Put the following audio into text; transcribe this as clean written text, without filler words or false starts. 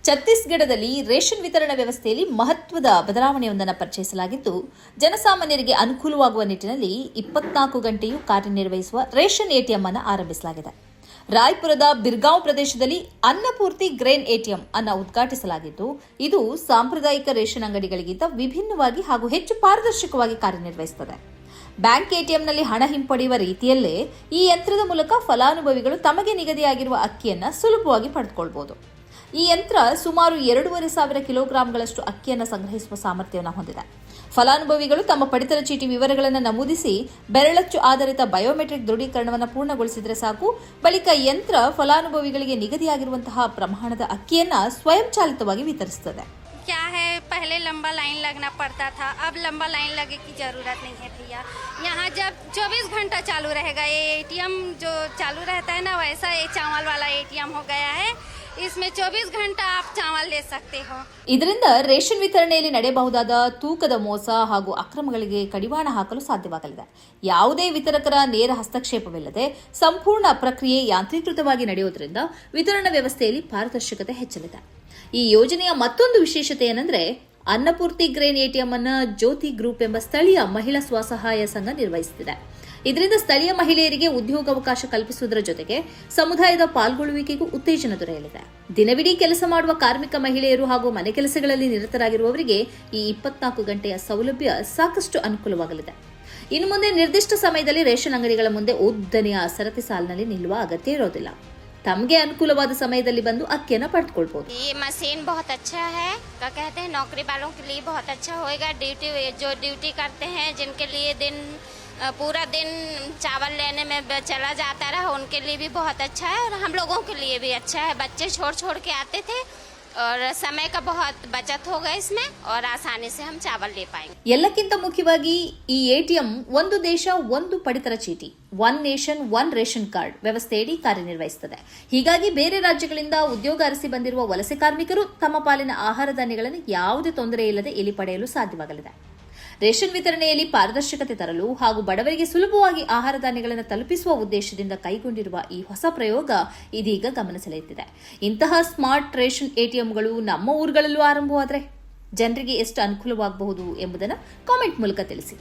ಛತ್ತೀಸ್ಗಢದಲ್ಲಿ ರೇಷನ್ ವಿತರಣಾ ವ್ಯವಸ್ಥೆಯಲ್ಲಿ ಮಹತ್ವದ ಬದಲಾವಣೆಯೊಂದನ್ನು ಪರಿಚಯಿಸಲಾಗಿದ್ದು, ಜನಸಾಮಾನ್ಯರಿಗೆ ಅನುಕೂಲವಾಗುವ ನಿಟ್ಟಿನಲ್ಲಿ 24 ಗಂಟೆಯೂ ಕಾರ್ಯನಿರ್ವಹಿಸುವ ರೇಷನ್ ಎಟಿಎಂ ಅನ್ನು ಆರಂಭಿಸಲಾಗಿದೆ. ರಾಯ್ಪುರದ ಬಿರ್ಗಾಂವ್ ಪ್ರದೇಶದಲ್ಲಿ ಅನ್ನಪೂರ್ತಿ ಗ್ರೇನ್ ಎಟಿಎಂ ಅನ್ನು ಉದ್ಘಾಟಿಸಲಾಗಿದ್ದು, ಇದು ಸಾಂಪ್ರದಾಯಿಕ ರೇಷನ್ ಅಂಗಡಿಗಳಿಗಿಂತ ವಿಭಿನ್ನವಾಗಿ ಹಾಗೂ ಹೆಚ್ಚು ಪಾರದರ್ಶಕವಾಗಿ ಕಾರ್ಯನಿರ್ವಹಿಸುತ್ತದೆ. ಬ್ಯಾಂಕ್ ಎಟಿಎಂನಲ್ಲಿ ಹಣ ಹಿಂಪಡೆಯುವ ರೀತಿಯಲ್ಲೇ ಈ ಯಂತ್ರದ ಮೂಲಕ ಫಲಾನುಭವಿಗಳು ತಮಗೆ ನಿಗದಿಯಾಗಿರುವ ಅಕ್ಕಿಯನ್ನು ಸುಲಭವಾಗಿ ಪಡೆದುಕೊಳ್ಳಬಹುದು. ಈ ಯಂತ್ರ ಸುಮಾರು 2,500 ಕಿಲೋಗ್ರಾಂಗಳಷ್ಟು ಅಕ್ಕಿಯನ್ನು ಸಂಗ್ರಹಿಸುವ ಸಾಮರ್ಥ್ಯವನ್ನು ಹೊಂದಿದೆ. ಫಲಾನುಭವಿಗಳು ತಮ್ಮ ಪಡಿತರ ಚೀಟಿ ವಿವರಗಳನ್ನು ನಮೂದಿಸಿ ಬೆರಳಚ್ಚು ಆಧಾರಿತ ಬಯೋಮೆಟ್ರಿಕ್ ದೃಢೀಕರಣವನ್ನು ಪೂರ್ಣಗೊಳಿಸಿದರೆ ಸಾಕು. ಬಳಿಕ ಯಂತ್ರ ಫಲಾನುಭವಿಗಳಿಗೆ ನಿಗದಿಯಾಗಿರುವಂತಹ ಪ್ರಮಾಣದ ಅಕ್ಕಿಯನ್ನು ಸ್ವಯಂಚಾಲಿತವಾಗಿ ವಿತರಿಸುತ್ತದೆ. क्या है, पहले लंबा लाइन लगना पड़ता था, अब लंबा लाइन लगे की ज़रूरत नहीं है भैया। यहाँ जब 24 घंटा चालू रहेगा, ये एटीएम जो चालू रहता है ना, वैसा ये चावल वाला एटीएम हो गया है. इसमें 24 घंटा आप चावल ले सकते हो. ಇದರಿಂದ ರೇಷನ್ ವಿತರಣೆಯಲ್ಲಿ ನಡೆಯಬಹುದಾದ ತೂಕದ ಮೋಸ ಹಾಗೂ ಅಕ್ರಮಗಳಿಗೆ ಕಡಿವಾಣ ಹಾಕಲು ಸಾಧ್ಯವಾಗಲಿದೆ. ಯಾವುದೇ ವಿತರಕರ ನೇರ ಹಸ್ತಕ್ಷೇಪವಿಲ್ಲದೆ ಸಂಪೂರ್ಣ ಪ್ರಕ್ರಿಯೆ ಯಾಂತ್ರೀಕೃತವಾಗಿ ನಡೆಯುವುದರಿಂದ ವಿತರಣಾ ವ್ಯವಸ್ಥೆಯಲ್ಲಿ ಪಾರದರ್ಶಕತೆ ಹೆಚ್ಚಲಿದೆ. ಈ ಯೋಜನೆಯ ಮತ್ತೊಂದು ವಿಶೇಷತೆ ಏನಂದ್ರೆ, ಅನ್ನಪೂರ್ತಿ ಗ್ರೇನ್ ಎಟಿಎಂ ಅನ್ನು ಜ್ಯೋತಿ ಗ್ರೂಪ್ ಎಂಬ ಸ್ಥಳೀಯ ಮಹಿಳಾ ಸ್ವಸಹಾಯ ಸಂಘ ನಿರ್ವಹಿಸುತ್ತಿದೆ. ಇದರಿಂದ ಸ್ಥಳೀಯ ಮಹಿಳೆಯರಿಗೆ ಉದ್ಯೋಗಾವಕಾಶ ಕಲ್ಪಿಸುವುದರ ಜೊತೆಗೆ ಸಮುದಾಯದ ಪಾಲ್ಗೊಳ್ಳುವಿಕೆಗೂ ಉತ್ತೇಜನ ದೊರೆಯಲಿದೆ. ದಿನವಿಡೀ ಕೆಲಸ ಮಾಡುವ ಕಾರ್ಮಿಕ ಮಹಿಳೆಯರು ಹಾಗೂ ಮನೆ ಕೆಲಸಗಳಲ್ಲಿ ನಿರತರಾಗಿರುವವರಿಗೆ ಈ 24 ಗಂಟೆಯ ಸೌಲಭ್ಯ ಸಾಕಷ್ಟು ಅನುಕೂಲವಾಗಲಿದೆ. ಇನ್ನು ಮುಂದೆ ನಿರ್ದಿಷ್ಟ ಸಮಯದಲ್ಲಿ ರೇಷನ್ ಅಂಗಡಿಗಳ ಮುಂದೆ ಉದ್ದನೆಯ ಸರತಿ ಸಾಲಿನಲ್ಲಿ ನಿಲ್ಲುವ ಅಗತ್ಯ ಇರೋದಿಲ್ಲ. ತಮಗೆ ಅನುಕೂಲವಾದ ಸಮಯದಲ್ಲಿ ಬಂದು ಅಕ್ಕಿಯನ್ನು ಪಡೆದುಕೊಳ್ಳಬಹುದು. ये मशीन बहुत अच्छा है, क्या कहते हैं, नौकरी वालों के लिए बहुत अच्छा होएगा. ड्यूटी करते हैं, जिनके लिए पूरा दिन चावल लेने में चला जाता रहा, उनके लिए भी बहुत अच्छा है और हम लोगों के लिए भी अच्छा है. बच्चे छोड़ के आते थे और समय का बहुत बचत होगा इसमें और आसानी से हम चावल ले पाएंगे. ಎಲ್ಲಕ್ಕಿಂತ ಮುಖ್ಯವಾಗಿ ಈ ಎಟಿಎಂ ಒಂದು ದೇಶ ಒಂದು ಪಡಿತರ ಚೀಟಿ, one nation one ration card ವ್ಯವಸ್ಥೆಯಡಿ ಕಾರ್ಯನಿರ್ವಹಿಸುತ್ತದೆ. ಹೀಗಾಗಿ ಬೇರೆ ರಾಜ್ಯಗಳಿಂದ ಉದ್ಯೋಗ ಅರಸಿ ಬಂದಿರುವ ವಲಸೆ ಕಾರ್ಮಿಕರು ತಮ್ಮ ಪಾಲಿನ ಆಹಾರ ಧಾನ್ಯಗಳನ್ನು ಯಾವುದೇ ತೊಂದರೆ ಇಲ್ಲದೆ ಇಲ್ಲಿ ಪಡೆಯಲು ಸಾಧ್ಯವಾಗಲಿದೆ. ರೇಷನ್ ವಿತರಣೆಯಲ್ಲಿ ಪಾರದರ್ಶಕತೆ ತರಲು ಹಾಗೂ ಬಡವರಿಗೆ ಸುಲಭವಾಗಿ ಆಹಾರ ಧಾನ್ಯಗಳನ್ನು ತಲುಪಿಸುವ ಉದ್ದೇಶದಿಂದ ಕೈಗೊಂಡಿರುವ ಈ ಹೊಸ ಪ್ರಯೋಗ ಇದೀಗ ಗಮನ ಸೆಳೆಯುತ್ತಿದೆ. ಇಂತಹ ಸ್ಮಾರ್ಟ್ ರೇಷನ್ ಎಟಿಎಂಗಳು ನಮ್ಮ ಊರುಗಳಲ್ಲೂ ಆರಂಭವಾದರೆ ಜನರಿಗೆ ಎಷ್ಟು ಅನುಕೂಲವಾಗಬಹುದು ಎಂಬುದನ್ನು ಕಾಮೆಂಟ್ ಮೂಲಕ ತಿಳಿಸಿ.